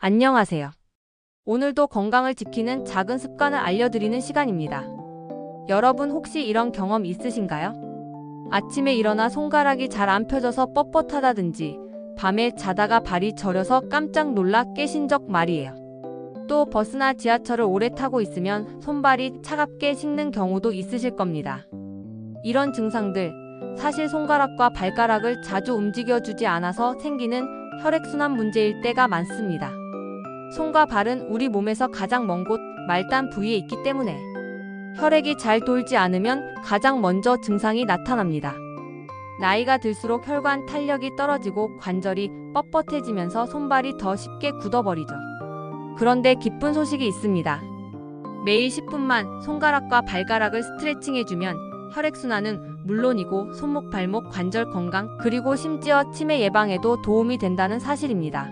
안녕하세요. 오늘도 건강을 지키는 작은 습관을 알려드리는 시간입니다. 여러분 혹시 이런 경험 있으신가요? 아침에 일어나 손가락이 잘 안 펴져서 뻣뻣하다든지 밤에 자다가 발이 저려서 깜짝 놀라 깨신 적 말이에요. 또 버스나 지하철을 오래 타고 있으면 손발이 차갑게 식는 경우도 있으실 겁니다. 이런 증상들, 사실 손가락과 발가락을 자주 움직여주지 않아서 생기는 혈액순환 문제일 때가 많습니다. 손과 발은 우리 몸에서 가장 먼 곳, 말단 부위에 있기 때문에 혈액이 잘 돌지 않으면 가장 먼저 증상이 나타납니다. 나이가 들수록 혈관 탄력이 떨어지고 관절이 뻣뻣해지면서 손발이 더 쉽게 굳어버리죠. 그런데 기쁜 소식이 있습니다. 매일 10분만 손가락과 발가락을 스트레칭해주면 혈액순환은 물론이고 손목, 발목, 관절 건강, 그리고 심지어 치매 예방에도 도움이 된다는 사실입니다.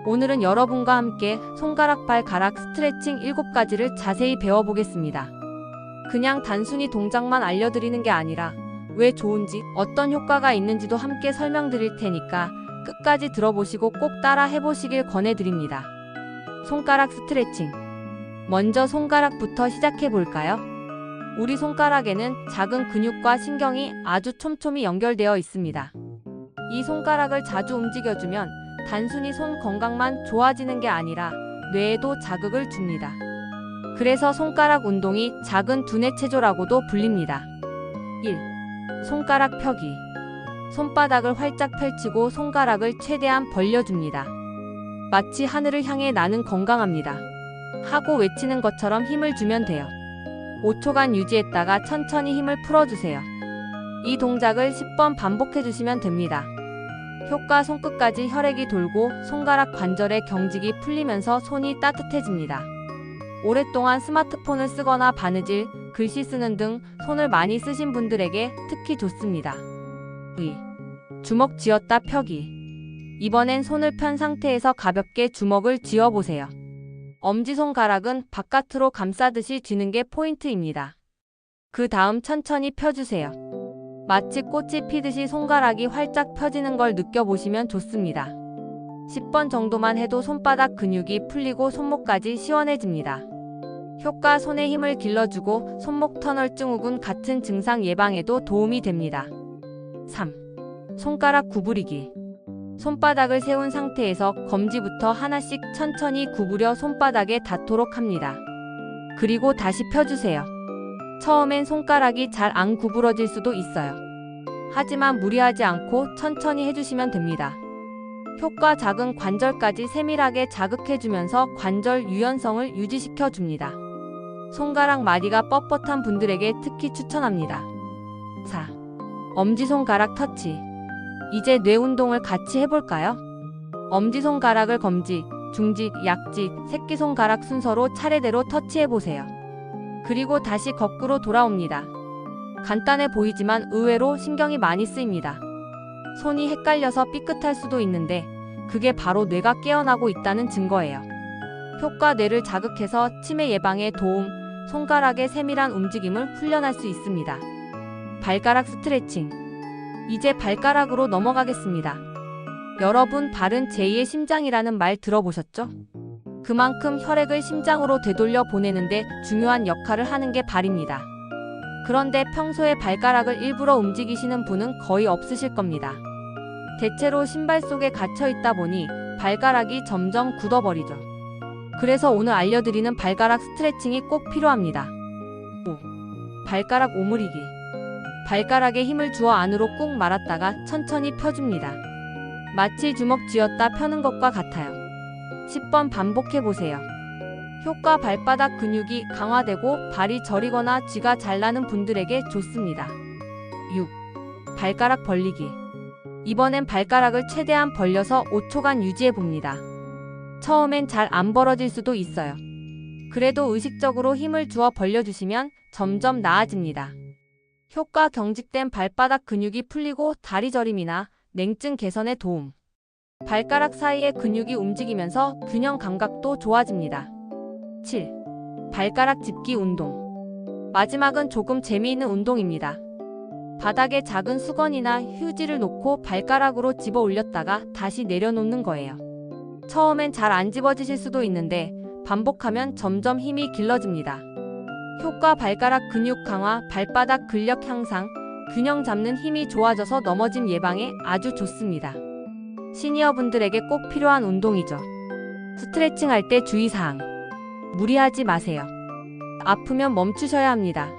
오늘은 여러분과 함께 손가락, 발가락 스트레칭 7가지를 자세히 배워보겠습니다. 그냥 단순히 동작만 알려드리는 게 아니라 왜 좋은지, 어떤 효과가 있는지도 함께 설명드릴 테니까 끝까지 들어보시고 꼭 따라 해보시길 권해드립니다. 손가락 스트레칭. 먼저 손가락부터 시작해볼까요? 우리 손가락에는 작은 근육과 신경이 아주 촘촘히 연결되어 있습니다. 이 손가락을 자주 움직여주면 단순히 손 건강만 좋아지는 게 아니라 뇌에도 자극을 줍니다. 그래서 손가락 운동이 작은 두뇌 체조라고도 불립니다. 1. 손가락 펴기. 손바닥을 활짝 펼치고 손가락을 최대한 벌려줍니다. 마치 하늘을 향해 나는 건강합니다 하고 외치는 것처럼 힘을 주면 돼요. 5초간 유지했다가 천천히 힘을 풀어주세요. 이 동작을 10번 반복해주시면 됩니다. 효과 손끝까지 혈액이 돌고 손가락 관절의 경직이 풀리면서 손이 따뜻해집니다. 오랫동안 스마트폰을 쓰거나 바느질, 글씨 쓰는 등 손을 많이 쓰신 분들에게 특히 좋습니다. 2. 주먹 쥐었다 펴기. 이번엔 손을 편 상태에서 가볍게 주먹을 쥐어보세요. 엄지손가락은 바깥으로 감싸듯이 쥐는 게 포인트입니다. 그 다음 천천히 펴주세요. 마치 꽃이 피듯이 손가락이 활짝 펴지는 걸 느껴보시면 좋습니다. 10번 정도만 해도 손바닥 근육이 풀리고 손목까지 시원해집니다. 효과 손에 힘을 길러주고 손목 터널 증후군 같은 증상 예방에도 도움이 됩니다. 3. 손가락 구부리기. 손바닥을 세운 상태에서 검지부터 하나씩 천천히 구부려 손바닥에 닿도록 합니다. 그리고 다시 펴주세요. 처음엔 손가락이 잘 안 구부러질 수도 있어요. 하지만 무리하지 않고 천천히 해주시면 됩니다. 효과 작은 관절까지 세밀하게 자극해주면서 관절 유연성을 유지시켜줍니다. 손가락 마디가 뻣뻣한 분들에게 특히 추천합니다. 4. 엄지손가락 터치. 이제 뇌 운동을 같이 해볼까요? 엄지손가락을 검지, 중지, 약지, 새끼손가락 순서로 차례대로 터치해보세요. 그리고 다시 거꾸로 돌아옵니다. 간단해 보이지만 의외로 신경이 많이 쓰입니다. 손이 헷갈려서 삐끗할 수도 있는데 그게 바로 뇌가 깨어나고 있다는 증거예요. 효과 뇌를 자극해서 치매 예방에 도움, 손가락의 세밀한 움직임을 훈련할 수 있습니다. 발가락 스트레칭. 이제 발가락으로 넘어가겠습니다. 여러분, 발은 제2의 심장이라는 말 들어보셨죠? 그만큼 혈액을 심장으로 되돌려 보내는데 중요한 역할을 하는 게 발입니다. 그런데 평소에 발가락을 일부러 움직이시는 분은 거의 없으실 겁니다. 대체로 신발 속에 갇혀 있다 보니 발가락이 점점 굳어버리죠. 그래서 오늘 알려드리는 발가락 스트레칭이 꼭 필요합니다. 5. 발가락 오므리기. 발가락에 힘을 주어 안으로 꾹 말았다가 천천히 펴줍니다. 마치 주먹 쥐었다 펴는 것과 같아요. 10번 반복해보세요. 효과 발바닥 근육이 강화되고 발이 저리거나 쥐가 잘 나는 분들에게 좋습니다. 6. 발가락 벌리기. 이번엔 발가락을 최대한 벌려서 5초간 유지해봅니다. 처음엔 잘 안 벌어질 수도 있어요. 그래도 의식적으로 힘을 주어 벌려주시면 점점 나아집니다. 효과 경직된 발바닥 근육이 풀리고 다리 저림이나 냉증 개선에 도움. 발가락 사이의 근육이 움직이면서 균형 감각도 좋아집니다. 7. 발가락 짚기 운동. 마지막은 조금 재미있는 운동입니다. 바닥에 작은 수건이나 휴지를 놓고 발가락으로 집어 올렸다가 다시 내려놓는 거예요. 처음엔 잘 안 집어지실 수도 있는데 반복하면 점점 힘이 길러집니다. 효과 발가락 근육 강화, 발바닥 근력 향상, 균형 잡는 힘이 좋아져서 넘어짐 예방에 아주 좋습니다. 시니어분들에게 꼭 필요한 운동이죠. 스트레칭 할 때 주의사항. 무리하지 마세요. 아프면 멈추셔야 합니다.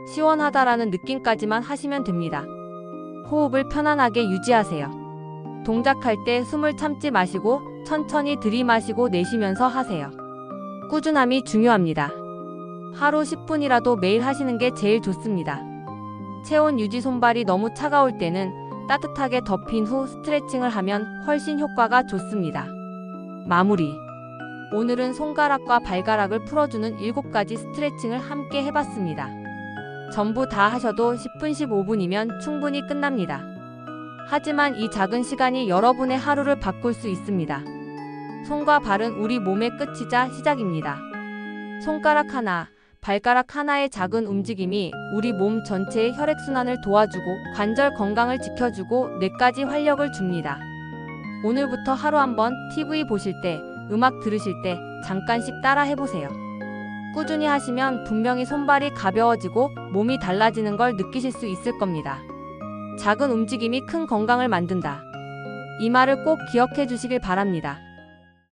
시원하다라는 느낌까지만 하시면 됩니다. 호흡을 편안하게 유지하세요. 동작할 때 숨을 참지 마시고 천천히 들이마시고 내쉬면서 하세요. 꾸준함이 중요합니다. 하루 10분이라도 매일 하시는 게 제일 좋습니다. 체온 유지 손발이 너무 차가울 때는 따뜻하게 덮인 후 스트레칭을 하면 훨씬 효과가 좋습니다. 마무리. 오늘은 손가락과 발가락을 풀어주는 7가지 스트레칭을 함께 해봤습니다. 전부 다 하셔도 10분, 15분이면 충분히 끝납니다. 하지만 이 작은 시간이 여러분의 하루를 바꿀 수 있습니다. 손과 발은 우리 몸의 끝이자 시작입니다. 손가락 하나, 발가락 하나의 작은 움직임이 우리 몸 전체의 혈액순환을 도와주고 관절 건강을 지켜주고 뇌까지 활력을 줍니다. 오늘부터 하루 한번 TV 보실 때, 음악 들으실 때 잠깐씩 따라 해보세요. 꾸준히 하시면 분명히 손발이 가벼워지고 몸이 달라지는 걸 느끼실 수 있을 겁니다. 작은 움직임이 큰 건강을 만든다. 이 말을 꼭 기억해 주시길 바랍니다.